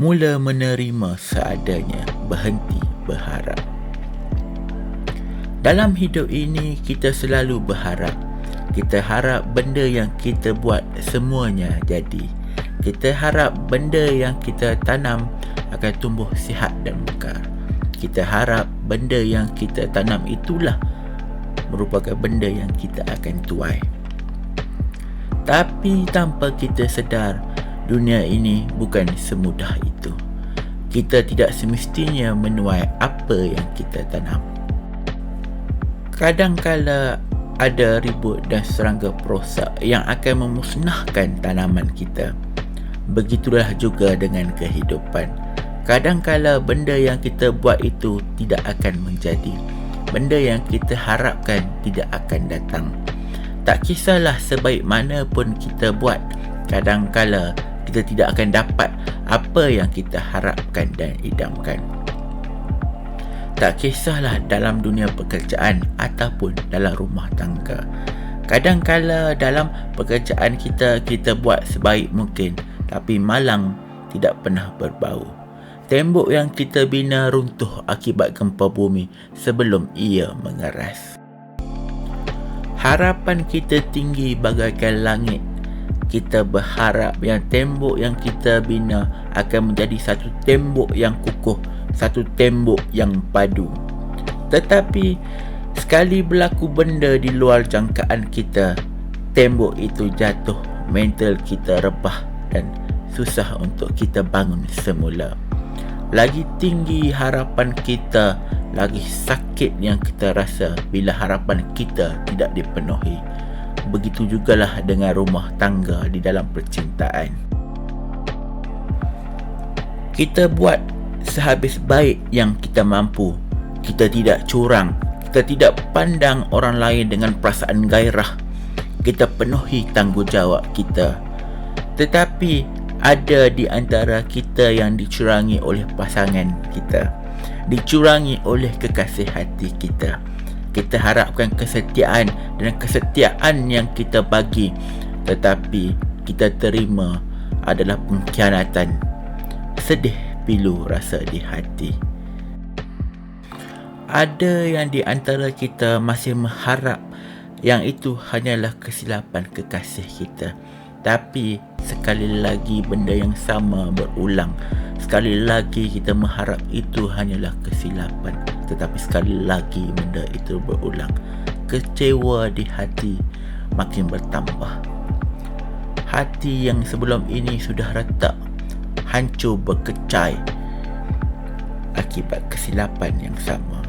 Mula menerima seadanya, berhenti berharap. Dalam hidup ini, kita selalu berharap. Kita harap benda yang kita buat semuanya jadi. Kita harap benda yang kita tanam akan tumbuh sihat dan mekar. Kita harap benda yang kita tanam itulah merupakan benda yang kita akan tuai. Tapi tanpa kita sedar, dunia ini bukan semudah itu. Kita tidak semestinya menuai apa yang kita tanam. Kadangkala ada ribut dan serangga perosak yang akan memusnahkan tanaman kita. Begitulah juga dengan kehidupan. Kadangkala benda yang kita buat itu tidak akan menjadi. Benda yang kita harapkan tidak akan datang. Tak kisahlah sebaik mana pun kita buat, kadangkala kita tidak akan dapat apa yang kita harapkan dan idamkan. Tak kisahlah dalam dunia pekerjaan ataupun dalam rumah tangga. Kadangkala dalam pekerjaan kita buat sebaik mungkin, tapi malang tidak pernah berbau. Tembok yang kita bina runtuh akibat gempa bumi sebelum ia mengeras. Harapan kita tinggi bagaikan langit. Kita berharap yang tembok yang kita bina akan menjadi satu tembok yang kukuh, satu tembok yang padu. Tetapi sekali berlaku benda di luar jangkaan kita, tembok itu jatuh, mental kita rebah dan susah untuk kita bangun semula. Lagi tinggi harapan kita, lagi sakit yang kita rasa bila harapan kita tidak dipenuhi. Begitu jugalah dengan rumah tangga di dalam percintaan. Kita buat sehabis baik yang kita mampu. Kita tidak curang. Kita tidak pandang orang lain dengan perasaan gairah. Kita penuhi tanggungjawab kita. Tetapi ada di antara kita yang dicurangi oleh pasangan kita, dicurangi oleh kekasih hati kita. Kita harapkan kesetiaan dan kesetiaan yang kita bagi, tetapi kita terima adalah pengkhianatan. Sedih pilu rasa di hati. Ada yang di antara kita masih mengharap yang itu hanyalah kesilapan kekasih kita. Tapi sekali lagi benda yang sama berulang. Sekali lagi kita mengharap itu hanyalah kesilapan, tetapi sekali lagi benda itu berulang. Kecewa di hati makin bertambah. Hati yang sebelum ini sudah retak, hancur berkecai akibat kesilapan yang sama.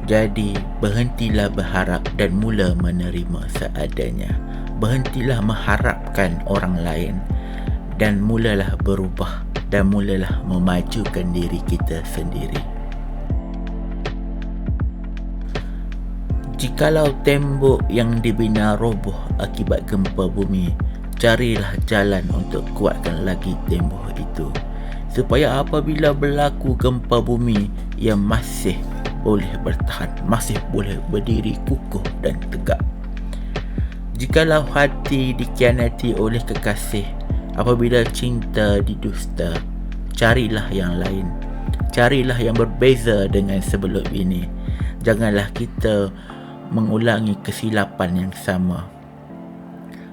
Jadi, berhentilah berharap dan mula menerima seadanya. Berhentilah mengharapkan orang lain dan mulalah berubah dan mulalah memajukan diri kita sendiri. Jikalau tembok yang dibina roboh akibat gempa bumi, carilah jalan untuk kuatkan lagi tembok itu, supaya apabila berlaku gempa bumi, ia masih boleh bertahan, masih boleh berdiri kukuh dan tegak. Jikalau hati dikhianati oleh kekasih, apabila cinta didusta, carilah yang lain. Carilah yang berbeza dengan sebelum ini. Janganlah kita mengulangi kesilapan yang sama.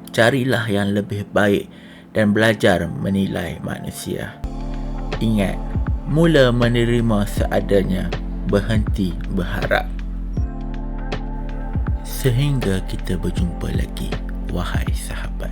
Carilah yang lebih baik dan belajar menilai manusia. Ingat, mula menerima seadanya, berhenti berharap. Sehingga kita berjumpa lagi, wahai sahabat.